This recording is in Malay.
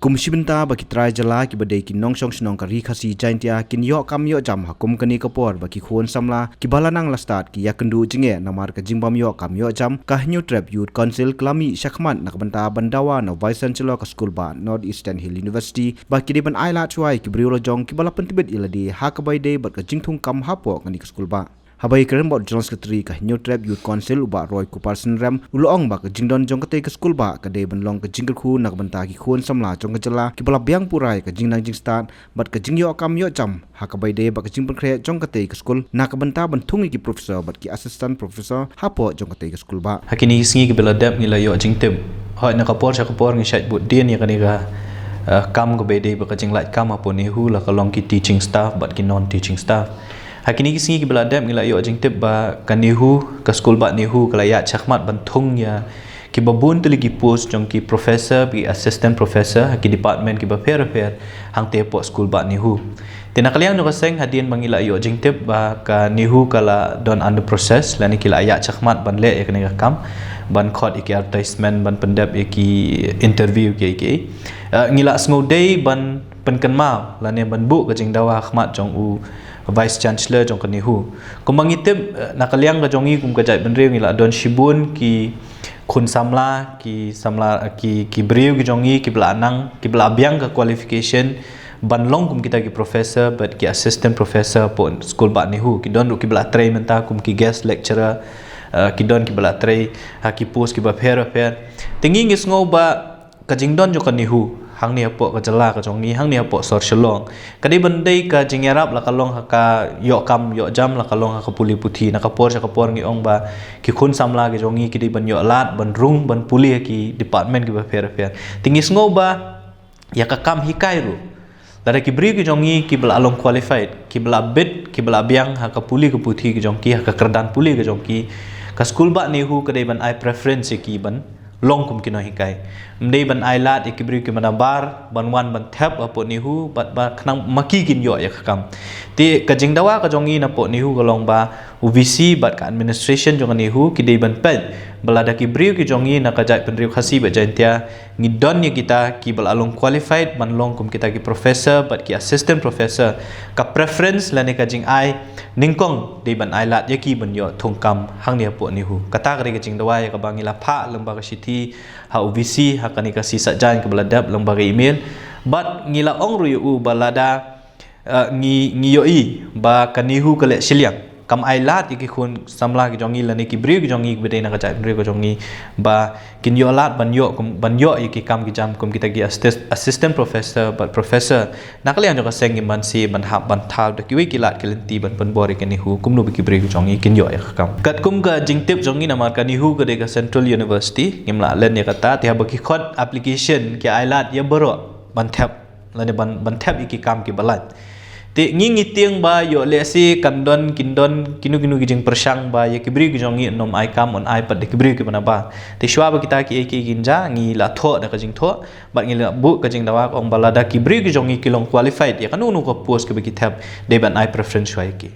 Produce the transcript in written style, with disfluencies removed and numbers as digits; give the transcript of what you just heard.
Kumshibinta baki try jala ki badai ki nongsong snong ka ri khasi jaintia kin yo kam yo jam hakum kani kapor baki khon samla ki balanang la start ki yakendu jinge namar ka jingbam yo kam yo jam ka new trap youth council klami shakman nakbanta bandawa no vice chancellor ka school ba North Eastern Hill University baki de ban aila chuai ki briolo jong ki bala pentibet iladi hakabai de bat ka jingthung kam hapo kani ka school ba Habai keren bot Jones Ketri ka New Trap Youth Council uba Roy Kuparson Ram ulong ba ka jingdon jong kate ka school ba ka de banlong ka jingker khu nak banta ki khon samla jong ka jala ki bala biang purai ka jingnang jing start bat ka jingyo kam yo jam hakabai de ba ka jingpan khre jong kate ka school nak banta banthung ki professor bat ki assistant professor hapo jong kate ka school ba hakini singi ki bela dep ngila yo jingtem ha na kapor cha kapor ngi shat bud dia ni ka ni ga kam ko be de ba ka jing lai kam apo ni hu la ka long ki teaching staff bat ki non teaching staff hakini singi ki bela dep ngila yo jingtep ba kanihu ka school ba nihu kala ya chakmat banthung ya ki babun tuli ki post jong ki professor bi assistant professor ki department ki ba fair hang te po school ba nihu tinakaliang no kaseng hadien mangila yo jingtep ba ka nihu kala don under process lani kila ya chakmat ban le ek ne kam ban khot iki advertisement ban pendap iki interview ki ngila sngo day ban penkenma lani ban bu ka jing dawa khmat jong u vice chancellor jong kanihu kumangitip nakaliang ka jongi kum kajai benriu ngila don shibun ki khun samla ki briu ki jongi ki belanang ki belabiang ka qualification banlong kum kita ki professor but ki assistant professor pon school ba nihu ki don ki bela tray menta kum ki guest lecturer ki don ki bela tray ha ki post ki ba fair tingi ngis ngo ba ka jingdon jo kanihu hang ni apo ka jala ka jongi hang ni apo sor shalong kadi bandai ka jingyarap la kalong ka yo kam yo jam la kalong ka puli puthi na kapor cha kapor ngi ong ba ki khun samla ki jongi ki di ban yo lat ban rung ban puli ki department ki ba fair tingis ngo ba ya ka kam hikai ru dari ki bri ki jongi ki bela along qualified ki bela bid ki bela biang ha ka puli ki puthi ki jongki ha ka kerdan puli ki jongki ka school ba ni hu ka dei ban ai preference ki ban long kum kino hikai mdei ban ailat ikibri ki manabar ban wan ban thap apo nihu bat ba khnang maki kin yo ya khakam ti ka jingdawa ka jongi na po nihu golong ba UVC bat ka administration jong nihu ki dei ban pet balada ki briu ki jongi na ka jai penriu khasi ba jantia ngidon ni kita ki bal along qualified ban long kum kita ki professor bat ki assistant professor ka preference lani ka jing ai ningkong dei ban ailat ya ki ban yo thongkam hang ni po nihu kata ka jingdawa ya ka bangila pha lamba ka sithi ha UVC ha kani ka sisa jan ke beladap lamba ka email bat ngila ong ru balada ngi yo i ba kanihu kale siliang kam ailat iki khun samla ki jongi lani ki bri ki jongi bede na ka jai bri ko jongi ba kin yo lat ban yo iki kam ki jam kum kita ki assistant professor but professor nakalian jo ka seng man si ban hab ban thal de ki wi ki lat ki lenti ban pen bori ki nihu kum no ki bri ki jongi kin yo ya kam kat kum ka jingtip jongi na mar ka nihu ka de ka Central University ngimla len ya kata ti ha ba ki khot application ki ailat ya boro ban thap lani ban thap iki kam ki balat ti ngi tiang ba yo lesi kandon kindon kinu ki jing persang ba ya kibri ki jongi nom ai kam on ai pad de kibri ki bana ba ti shwa ba kita ki ginja ngi la tho da ka jing tho ba ngi la bu ka jing dawa ong balada kibri ki jongi ki long qualified ya kanu nu ko post ki bi ki thap de ban ai preference shwa ki